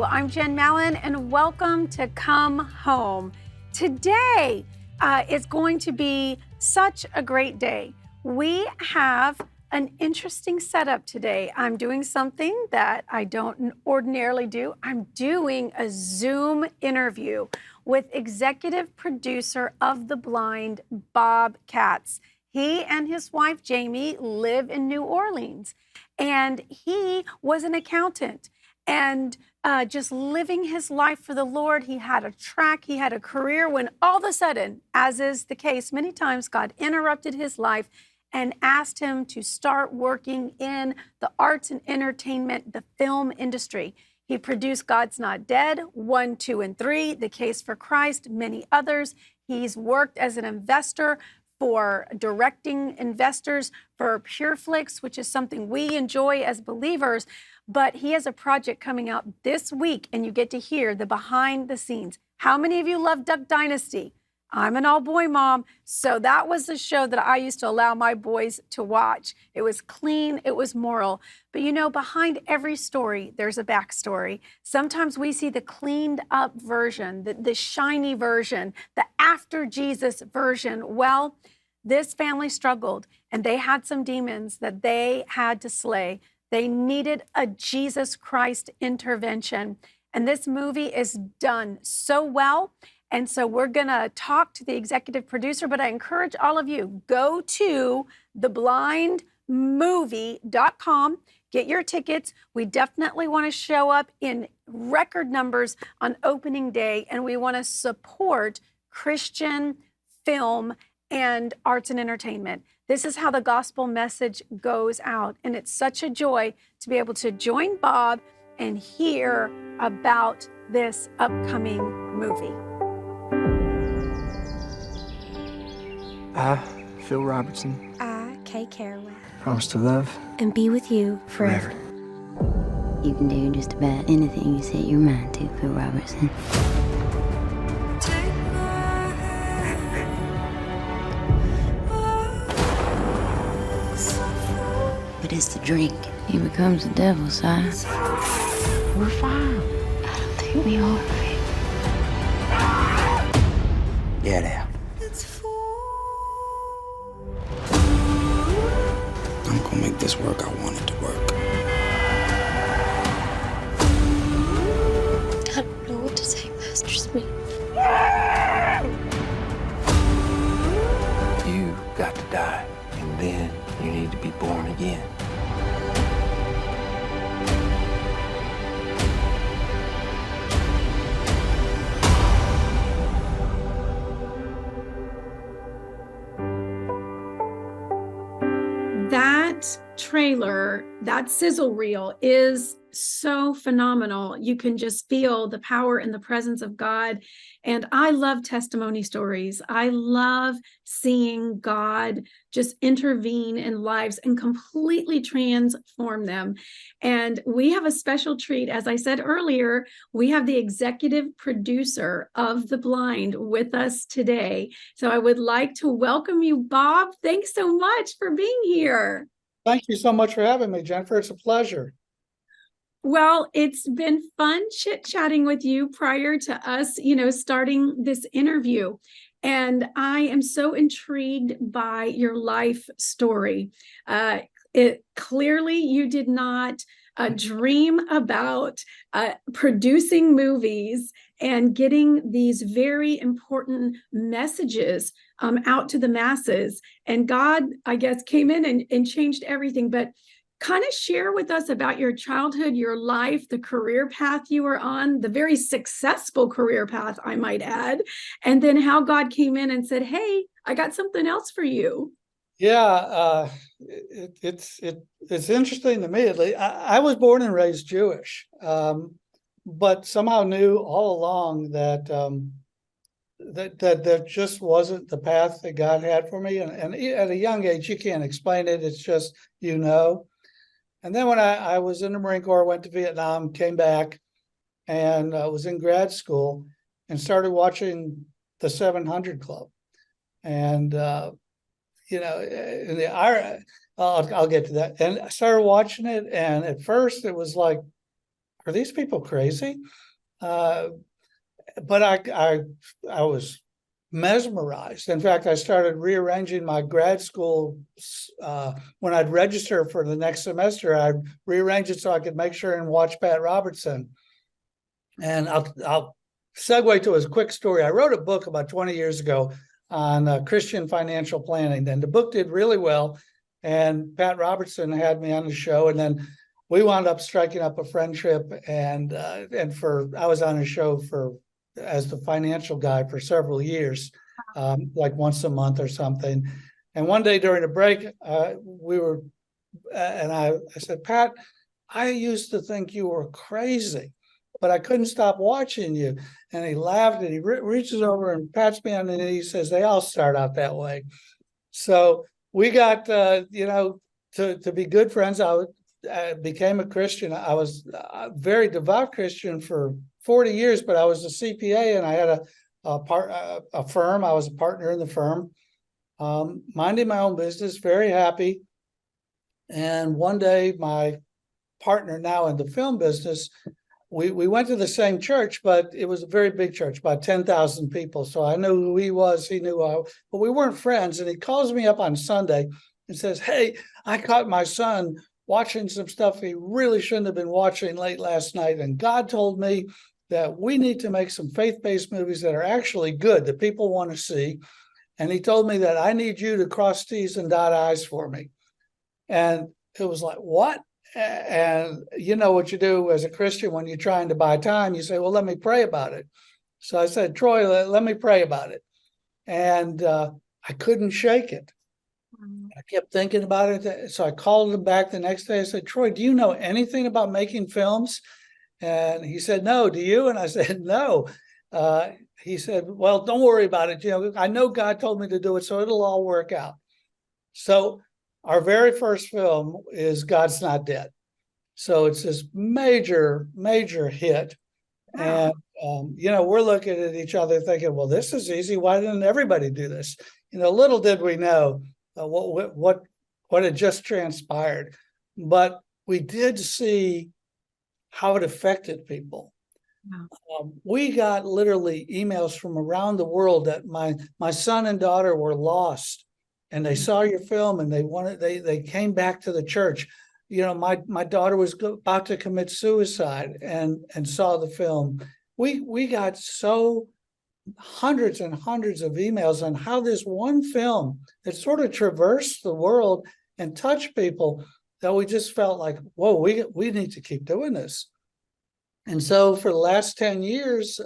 Hello, I'm Jen Mallon, and welcome to Come Home. Today is going to be such a great day. We have an interesting setup today. I'm doing something that I don't ordinarily do. I'm doing a Zoom interview with executive producer of The Blind, Bob Katz. He and his wife, Jamie, live in New Orleans, and he was an accountant and just living his life for the Lord. He had a track, he had a career, when all of a sudden, as is the case many times, God interrupted his life and asked him to start working in the arts and entertainment, the film industry. He produced God's Not Dead, 1, 2, and 3, The Case for Christ, many others. He's worked as an investor for directing investors for PureFlix, which is something we enjoy as believers. But he has a project coming out this week, and you get to hear the behind the scenes. How many of you love Duck Dynasty? I'm an all-boy mom, so that was the show that I used to allow my boys to watch. It was clean, it was moral. But you know, behind every story, there's a backstory. Sometimes we see the cleaned up version, the shiny version, the after Jesus version. Well, this family struggled, and they had some demons that they had to slay. They needed a Jesus Christ intervention. And this movie is done so well. And so we're going to talk to the executive producer, but I encourage all of you, go to theblindmovie.com, get your tickets. We definitely want to show up in record numbers on opening day, and we want to support Christian film and arts and entertainment. This is how the gospel message goes out, and it's such a joy to be able to join Bob and hear about this upcoming movie. I, Phil Robertson, I, Kay Caraway, promise to love and be with you forever. You can do just about anything you set your mind to, Phil Robertson. But it's the drink. He becomes the devil's side. We're fine. I don't think we are. Get out. I'm gonna make this work. I want it to work. I don't know what to say, Master Smith. You got to die, and then you need to be born again. That trailer, that sizzle reel is so phenomenal. You can just feel the power and the presence of God. And I love testimony stories. I love seeing God just intervene in lives and completely transform them. And we have a special treat. As I said earlier, we have the executive producer of The Blind with us today. So I would like to welcome you, Bob. Thanks so much for being here. Thank you so much for having me, Jennifer. It's a pleasure. Well, it's been fun chit-chatting with you prior to us, starting this interview. And I am so intrigued by your life story. Clearly, you did not dream about producing movies and getting these very important messages out to the masses. And God, I guess, came in and changed everything. But kind of share with us about your childhood, your life, the career path you were on, the very successful career path, I might add, and then how God came in and said, hey, I got something else for you. Yeah, it's interesting to me. At least. I was born and raised Jewish, but somehow knew all along that that just wasn't the path that God had for me. And at a young age, you can't explain it. It's just, And then when I was in the Marine Corps, went to Vietnam, came back, and was in grad school and started watching the 700 Club. And, I'll get to that. And I started watching it. And at first it was like, are these people crazy? But I was mesmerized. In fact, I started rearranging my grad school. When I'd register for the next semester, I'd rearrange it so I could make sure and watch Pat Robertson. And I'll segue to a quick story. I wrote a book about 20 years ago on Christian financial planning, and the book did really well. And Pat Robertson had me on the show, and then we wound up striking up a friendship. And I was on his show as the financial guy for several years, like once a month or something. And one day during a break, I said, Pat, I used to think you were crazy, but I couldn't stop watching you. And he laughed, and he reaches over and pats me on the knee. He says, they all start out that way. So we got, to be good friends. I became a Christian. I was a very devout Christian for 40 years, but I was a CPA, and I had a firm. I was a partner in the firm, minding my own business, very happy. And one day, my partner, now in the film business, we went to the same church, but it was a very big church, about 10,000 people. So I knew who he was. He knew but we weren't friends. And he calls me up on Sunday and says, hey, I caught my son watching some stuff he really shouldn't have been watching late last night. And God told me that we need to make some faith-based movies that are actually good, that people want to see. And he told me that I need you to cross T's and dot I's for me. And it was like, what? And you know what you do as a Christian when you're trying to buy time, you say, well, let me pray about it. So I said, Troy, let me pray about it. And I couldn't shake it. I kept thinking about it. So I called him back the next day. I said, Troy, do you know anything about making films? And he said, no, do you? And I said, no. He said, well, don't worry about it. I know God told me to do it, so it'll all work out. So our very first film is God's Not Dead. So it's this major, major hit. Wow. And, we're looking at each other thinking, well, this is easy. Why didn't everybody do this? Little did we know what had just transpired. But we did see how it affected people. Wow. We got literally emails from around the world that my son and daughter were lost, and they saw your film, and they came back to the church. My daughter was about to commit suicide and saw the film. We got hundreds and hundreds of emails on how this one film that sort of traversed the world and touched people, that we just felt like, whoa, we need to keep doing this. And so for the last 10 years,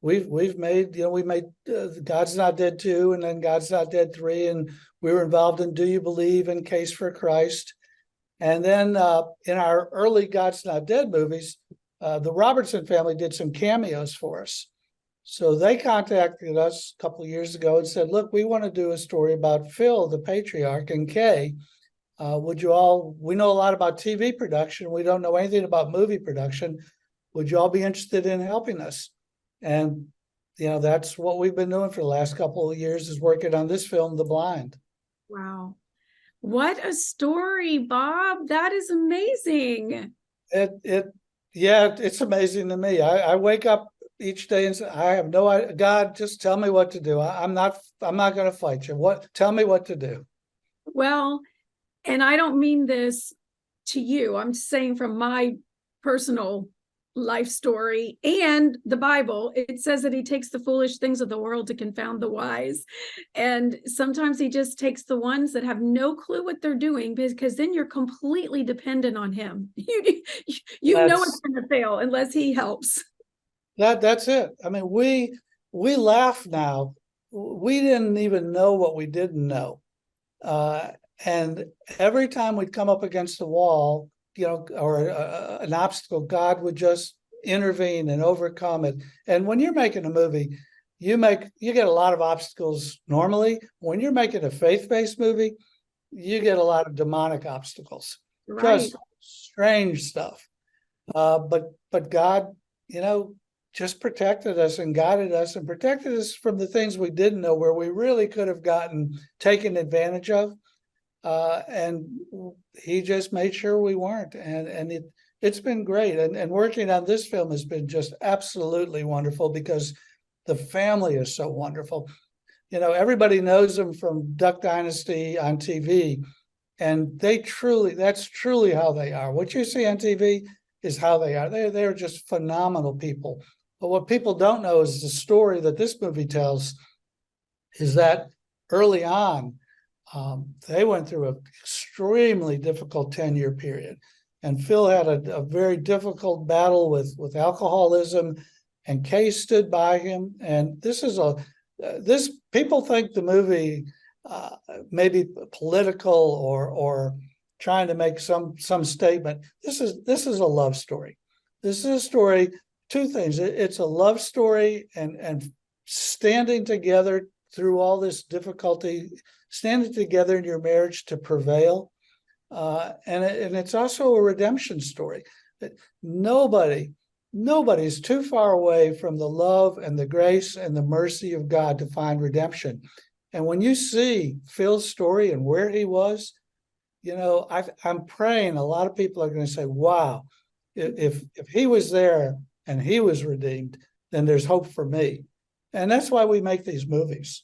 we've made, we made God's Not Dead 2, and then God's Not Dead 3, and we were involved in Do You Believe and Case for Christ. And then in our early God's Not Dead movies, the Robertson family did some cameos for us. So they contacted us a couple of years ago and said, look, we want to do a story about Phil, the patriarch, and Kay. We know a lot about TV production. We don't know anything about movie production. Would you all be interested in helping us? And, that's what we've been doing for the last couple of years, is working on this film, The Blind. Wow. What a story, Bob. That is amazing. It's amazing to me. I wake up each day and say, I have no idea. God, just tell me what to do. I'm not going to fight you. Tell me what to do. Well, and I don't mean this to you. I'm saying from my personal life story and the Bible, it says that he takes the foolish things of the world to confound the wise. And sometimes he just takes the ones that have no clue what they're doing, because then you're completely dependent on him. You know it's going to fail unless he helps. That's it. I mean, we laugh now. We didn't even know what we didn't know. And every time we'd come up against the wall, or an obstacle, God would just intervene and overcome it. And when you're making a movie, you get a lot of obstacles normally. When you're making a faith-based movie, you get a lot of demonic obstacles, right. Just strange stuff. But God, just protected us and guided us and protected us from the things we didn't know, where we really could have gotten taken advantage of. And he just made sure we weren't. And it's been great. And working on this film has been just absolutely wonderful because the family is so wonderful. You know, everybody knows them from Duck Dynasty on TV, and that's truly how they are. What you see on TV is how they are. They're just phenomenal people. But what people don't know is the story that this movie tells is that early on, they went through an extremely difficult 10-year period. And Phil had a very difficult battle with alcoholism, and Kay stood by him. And this people think the movie may be political or trying to make some statement. This is a love story. This is a story, two things. It's a love story and standing together through all this difficulty, standing together in your marriage to prevail. And it's also a redemption story. Nobody is too far away from the love and the grace and the mercy of God to find redemption. And when you see Phil's story and where he was, you know, I'm praying a lot of people are going to say, wow, if he was there and he was redeemed, then there's hope for me. And that's why we make these movies.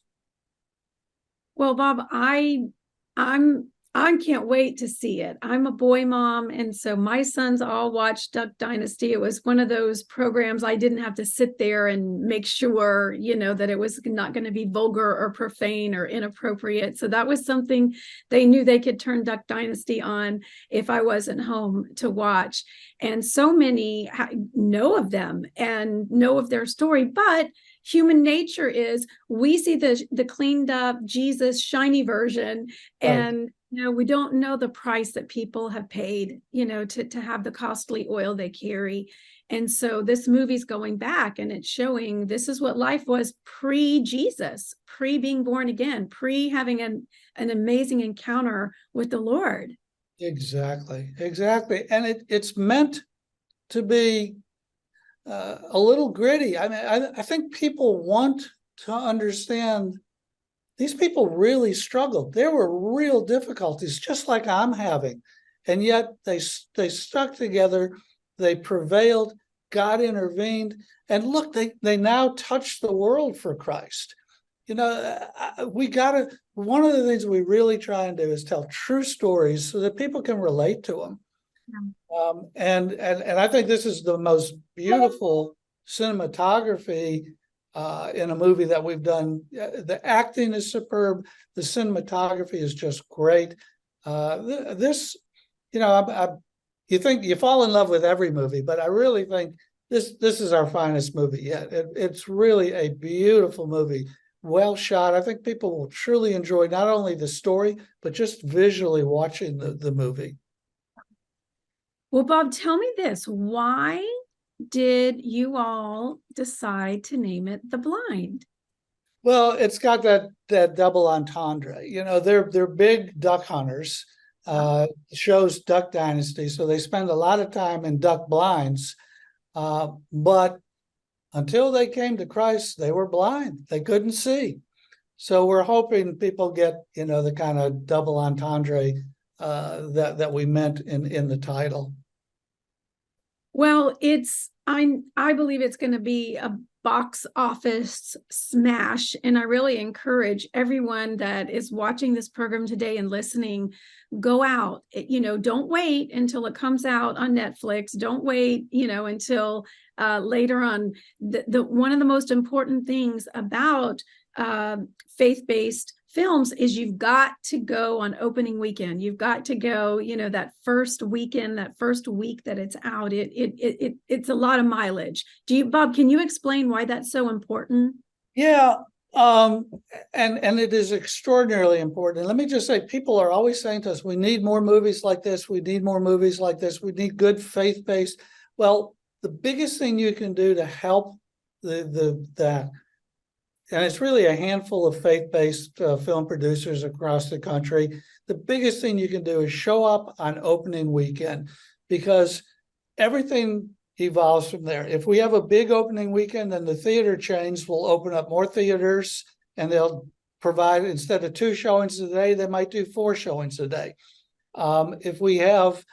Well, Bob, I can't wait to see it. I'm a boy mom, and so my sons all watched Duck Dynasty. It was one of those programs I didn't have to sit there and make sure, you know, that it was not going to be vulgar or profane or inappropriate. So that was something they knew they could turn Duck Dynasty on if I wasn't home to watch. And so many know of them and know of their story, but human nature is we see the cleaned up Jesus shiny version, and you know, we don't know the price that people have paid, you know, to have the costly oil they carry. And so this movie's going back and it's showing this is what life was pre-Jesus, pre-being born again, pre-having an amazing encounter with the Lord. Exactly. And it's meant to be a little gritty. I mean, I think people want to understand these people really struggled. There were real difficulties, just like I'm having. And yet they stuck together, they prevailed, God intervened, and look, they now touch the world for Christ. You know, one of the things we really try and do is tell true stories so that people can relate to them. Yeah. And I think this is the most beautiful cinematography in a movie that we've done. The acting is superb. The cinematography is just great. This, you know, you think you fall in love with every movie, but I really think this is our finest movie yet. It's really a beautiful movie, well shot. I think people will truly enjoy not only the story, but just visually watching the movie. Well, Bob, tell me this. Why did you all decide to name it The Blind? Well, it's got that double entendre. You know, they're big duck hunters. Shows Duck Dynasty, so they spend a lot of time in duck blinds. But until they came to Christ, they were blind. They couldn't see. So we're hoping people get, you know, the kind of double entendre that we meant in the title. Well, I believe it's going to be a box office smash, and I really encourage everyone that is watching this program today and listening, go out. You know, don't wait until it comes out on Netflix. Don't wait, you know, until later on. The one of the most important things about faith-based films is you've got to go on opening weekend. You've got to go, you know, that first weekend, that first week that it's out. It's a lot of mileage. Bob, can you explain why that's so important? Yeah, and it is extraordinarily important. And let me just say, people are always saying to us, we need more movies like this. We need more movies like this. We need good faith-based. Well, the biggest thing you can do to help that, and it's really a handful of faith-based film producers across the country. The biggest thing you can do is show up on opening weekend, because everything evolves from there. If we have a big opening weekend, then the theater chains will open up more theaters, and they'll provide, instead of 2 showings a day, they might do 4 showings a day. If we have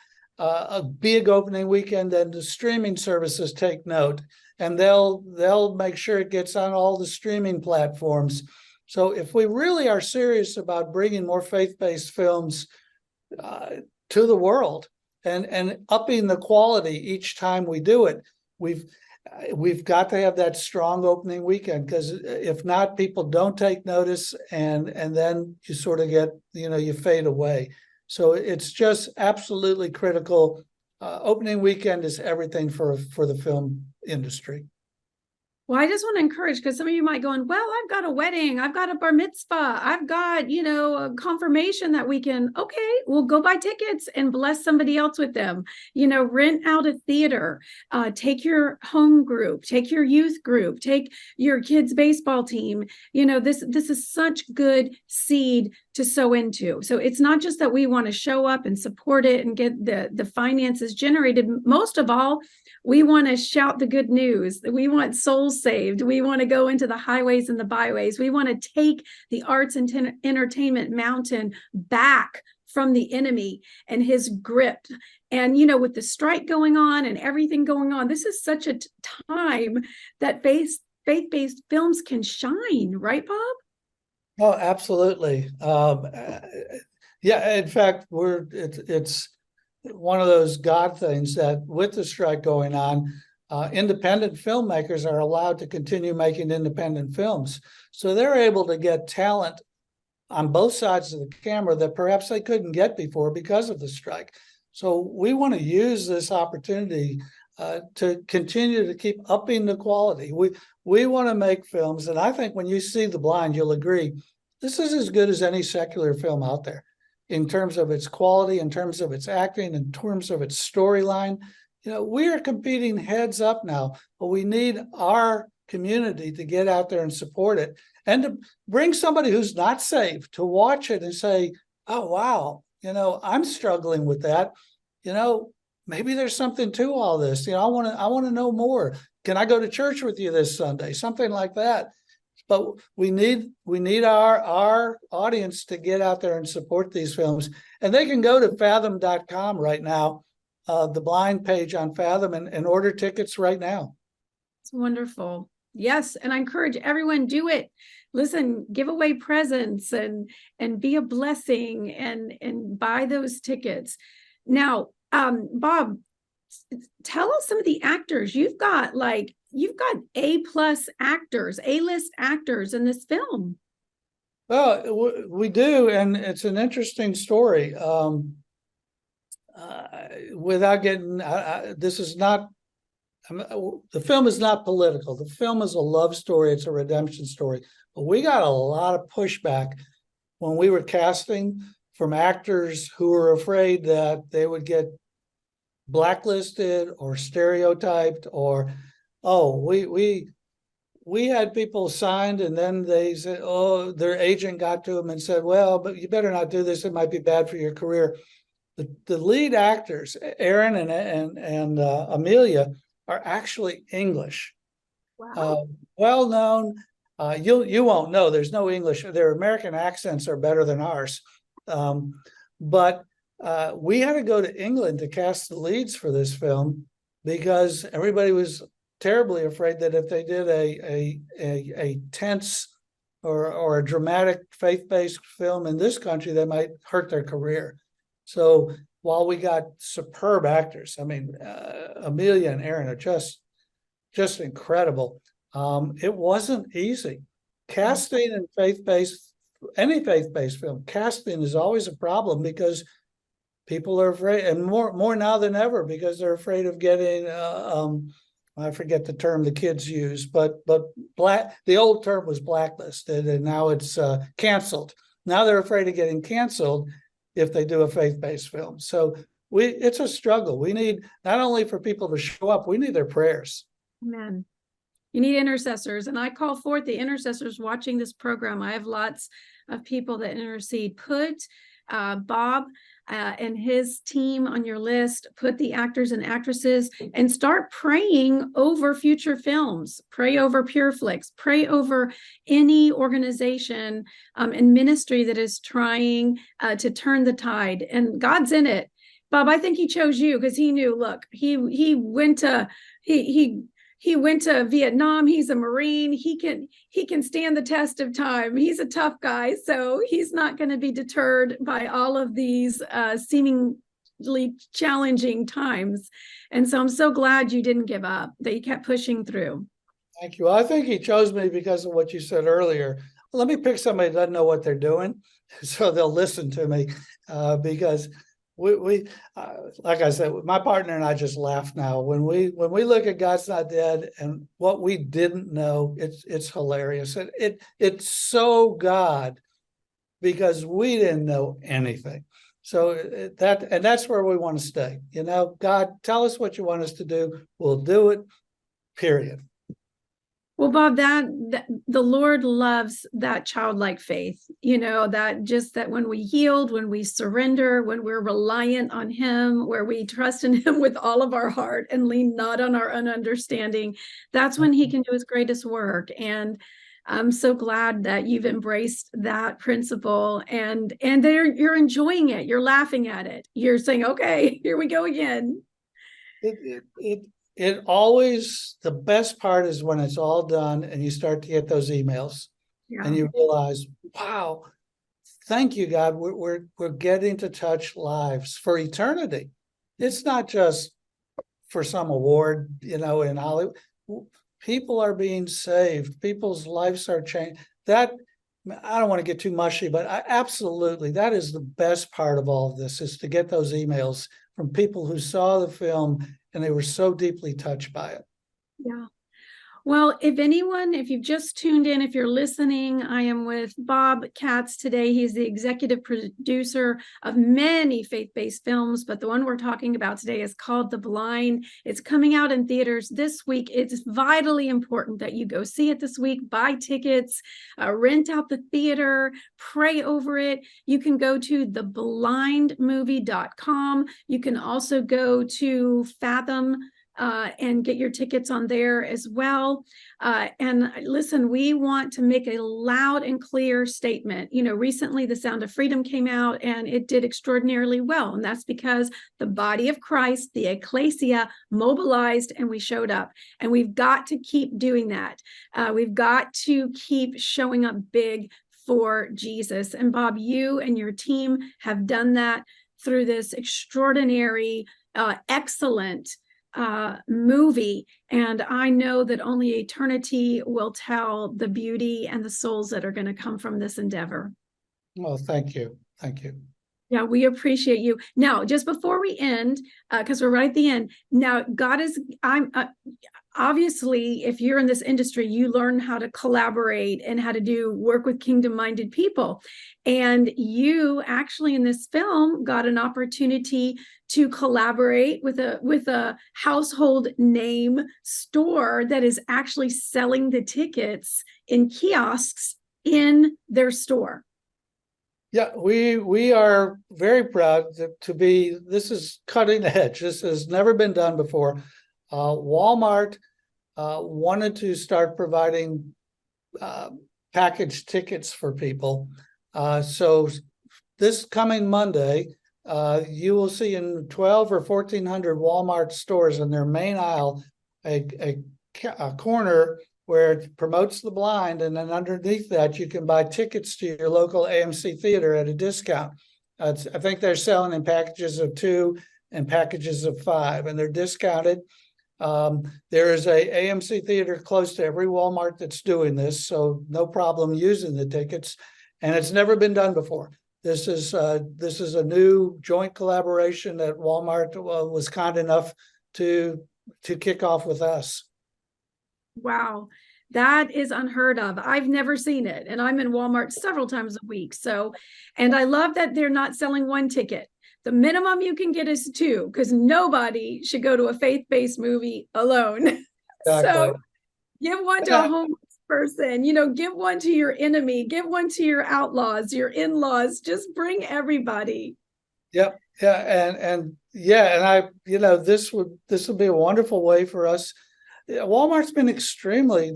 a big opening weekend, then the streaming services take note, and they'll make sure it gets on all the streaming platforms. So if we really are serious about bringing more faith-based films to the world and upping the quality each time we do it, we've got to have that strong opening weekend, because if not, people don't take notice, and then you sort of get, you fade away. So it's just absolutely critical. Opening weekend is everything for the film industry. Well, I just want to encourage, because some of you might go, well, I've got a wedding, I've got a bar mitzvah, I've got, a confirmation that weekend. Okay, well, go buy tickets and bless somebody else with them. Rent out a theater, take your home group, take your youth group, take your kids' baseball team. This is such good seed to sow into. So it's not just that we want to show up and support it and get the finances generated. Most of all, we want to shout the good news. We want souls saved. We want to go into the highways and the byways. We want to take the arts and entertainment mountain back from the enemy and his grip. And, with the strike going on and everything going on, this is such a time that faith-based films can shine, right, Bob? Oh, absolutely. Yeah, in fact, it's one of those God things that with the strike going on, independent filmmakers are allowed to continue making independent films. So they're able to get talent on both sides of the camera that perhaps they couldn't get before because of the strike. So we want to use this opportunity to continue to keep upping the quality. We want to make films, and I think when you see The Blind, you'll agree, this is as good as any secular film out there in terms of its quality, in terms of its acting, in terms of its storyline. We are competing heads up now, but we need our community to get out there and support it, and to bring somebody who's not saved to watch it and say, oh, wow, I'm struggling with that. Maybe there's something to all this. I want to know more. Can I go to church with you this Sunday? Something like that. But we need our audience to get out there and support these films. And they can go to fathom.com right now, the Blind page on Fathom, and order tickets right now. It's wonderful. Yes. And I encourage everyone, do it. Listen, give away presents and be a blessing and buy those tickets. Now, Bob, tell us some of the actors. You've got A+ actors, A-list actors in this film. Well, we do, and it's an interesting story. Without getting, this is not, the film is not political. The film is a love story. It's a redemption story. But we got a lot of pushback when we were casting from actors who were afraid that they would get blacklisted or stereotyped, or we had people signed, and then they said, their agent got to them and said, well, but you better not do this. It might be bad for your career. The lead actors, Aaron and Amelia, are actually English. Wow. Well known. You won't know. There's no English. Their American accents are better than ours. But we had to go to England to cast the leads for this film, because everybody was terribly afraid that if they did a tense or a dramatic faith-based film in this country, they might hurt their career. So while we got superb actors, Amelia and Aaron are just incredible. It wasn't easy. Casting in any faith-based film, casting is always a problem, because people are afraid, and more now than ever, because they're afraid of getting, I forget the term the kids use, but the old term was blacklisted, and now it's canceled. Now they're afraid of getting canceled if they do a faith-based film. So it's a struggle. We need, not only for people to show up, we need their prayers. Amen. You need intercessors, and I call forth the intercessors watching this program. I have lots of people that intercede. Put Bob and his team on your list, put the actors and actresses, and start praying over future films. Pray over PureFlix, pray over any organization and ministry that is trying to turn the tide. And God's in it. Bob, I think he chose you because he knew, look, he went to he went to Vietnam. He's a Marine. He can stand the test of time. He's a tough guy, so he's not going to be deterred by all of these seemingly challenging times. And so I'm so glad you didn't give up, that you kept pushing through. Thank you. I think he chose me because of what you said earlier. Let me pick somebody that doesn't know what they're doing, so they'll listen to me, because we like I said, my partner and I just laugh now when we look at God's Not Dead and what we didn't know. It's hilarious. It's so God, because we didn't know anything. So that's where we want to stay. You know, God, tell us what you want us to do. We'll do it. Period. Well, Bob, that the Lord loves that childlike faith, you know, that when we yield, when we surrender, when we're reliant on him, where we trust in him with all of our heart and lean not on our own understanding, that's when he can do his greatest work. And I'm so glad that you've embraced that principle, and you're enjoying it. You're laughing at it. You're saying, okay, here we go again. It always, the best part is when it's all done and you start to get those emails, and you realize, wow, thank you, God. We're getting to touch lives for eternity. It's not just for some award, you know, in Hollywood. People are being saved. People's lives are changed. That, I don't want to get too mushy, but absolutely, that is the best part of all of this, is to get those emails from people who saw the film and they were so deeply touched by it. Yeah. Well, if you've just tuned in, if you're listening, I am with Bob Katz today. He's the executive producer of many faith-based films, but the one we're talking about today is called The Blind. It's coming out in theaters this week. It's vitally important that you go see it this week, buy tickets, rent out the theater, pray over it. You can go to theblindmovie.com. You can also go to Fathom and get your tickets on there as well. And listen, we want to make a loud and clear statement. You know, recently The Sound of Freedom came out and it did extraordinarily well. And that's because the body of Christ, the ecclesia, mobilized and we showed up. And we've got to keep doing that. We've got to keep showing up big for Jesus. And Bob, you and your team have done that through this extraordinary, excellent movie, and I know that only eternity will tell the beauty and the souls that are going to come from this endeavor. Well, thank you. Yeah, we appreciate you. Now, just before we end, because we're right at the end, now obviously, if you're in this industry, you learn how to collaborate and how to do work with kingdom-minded people. And you actually in this film got an opportunity to collaborate with a household name store that is actually selling the tickets in kiosks in their store. Yeah, we are very proud to be, this is cutting edge. This has never been done before. Walmart wanted to start providing packaged tickets for people. So this coming Monday, you will see in 12 or 1,400 Walmart stores in their main aisle a corner where it promotes the blind, and then underneath that you can buy tickets to your local AMC theater at a discount. I think they're selling in packages of 2 and packages of 5, and they're discounted. There is a AMC theater close to every Walmart that's doing this, so no problem using the tickets, and it's never been done before. This is a new joint collaboration that Walmart was kind enough to kick off with us. Wow, that is unheard of. I've never seen it, and I'm in Walmart several times a week. So, and I love that they're not selling 1 ticket. The minimum you can get is 2, because nobody should go to a faith-based movie alone. Exactly. So give one to a homeless person, you know, give one to your enemy, give one to your outlaws, your in-laws, just bring everybody. Yep. Yeah. And I, you know, this would be a wonderful way for us. Walmart's been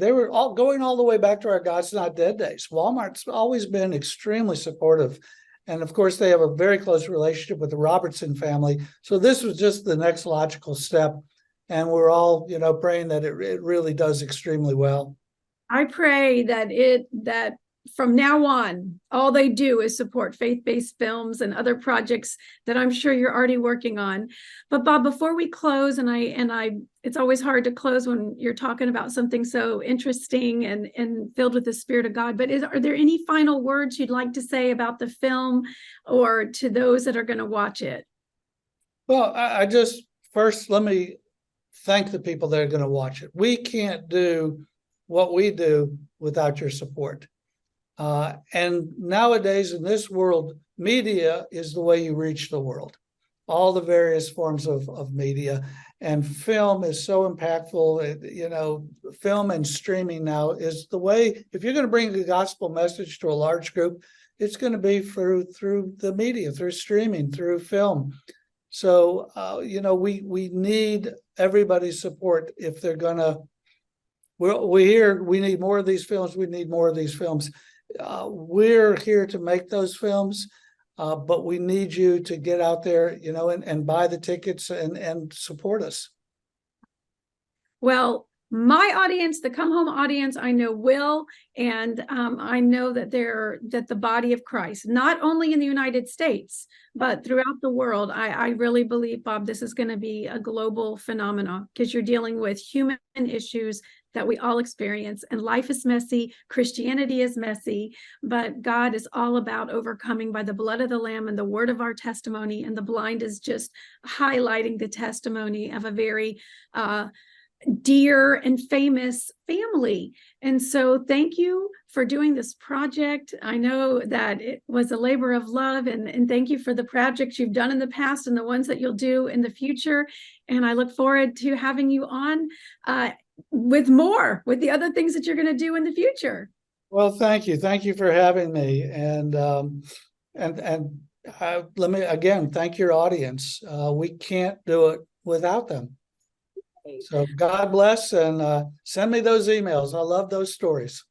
they were all going all the way back to our God's Not Dead days. Walmart's always been extremely supportive. And of course, they have a very close relationship with the Robertson family. So this was just the next logical step. And we're all, praying that it really does extremely well. I pray that from now on, all they do is support faith-based films and other projects that I'm sure you're already working on. But Bob, before we close, it's always hard to close when you're talking about something so interesting and filled with the Spirit of God. But are there any final words you'd like to say about the film or to those that are going to watch it? Well, I just first let me thank the people that are going to watch it. We can't do what we do without your support. And nowadays in this world, media is the way you reach the world, all the various forms of media. And film is so impactful. Film and streaming now is the way, if you're going to bring the gospel message to a large group, it's going to be through the media, through streaming, through film. So, we need everybody's support if they're going to, we hear we need more of these films. We need more of these films. We're here to make those films, but we need you to get out there, and buy the tickets and support us. Well, my audience, the Come Home audience, I know will, and I know that that the body of Christ, not only in the United States, but throughout the world, I really believe, Bob, this is going to be a global phenomenon because you're dealing with human issues that we all experience, and life is messy, Christianity is messy, but God is all about overcoming by the blood of the Lamb and the word of our testimony, and the blind is just highlighting the testimony of a very dear and famous family. And so thank you for doing this project. I know that it was a labor of love, and thank you for the projects you've done in the past and the ones that you'll do in the future. And I look forward to having you on with the other things that you're going to do in the future. Well, thank you. Thank you for having me. And let me again thank your audience. We can't do it without them. So God bless, and send me those emails. I love those stories.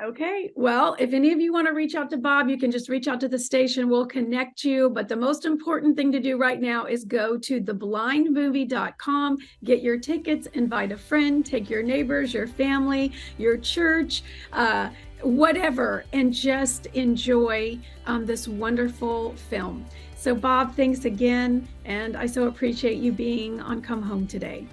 Okay. Well, if any of you want to reach out to Bob, you can just reach out to the station. We'll connect you. But the most important thing to do right now is go to theblindmovie.com, get your tickets, invite a friend, take your neighbors, your family, your church, whatever, and just enjoy this wonderful film. So Bob, thanks again. And I so appreciate you being on Come Home today.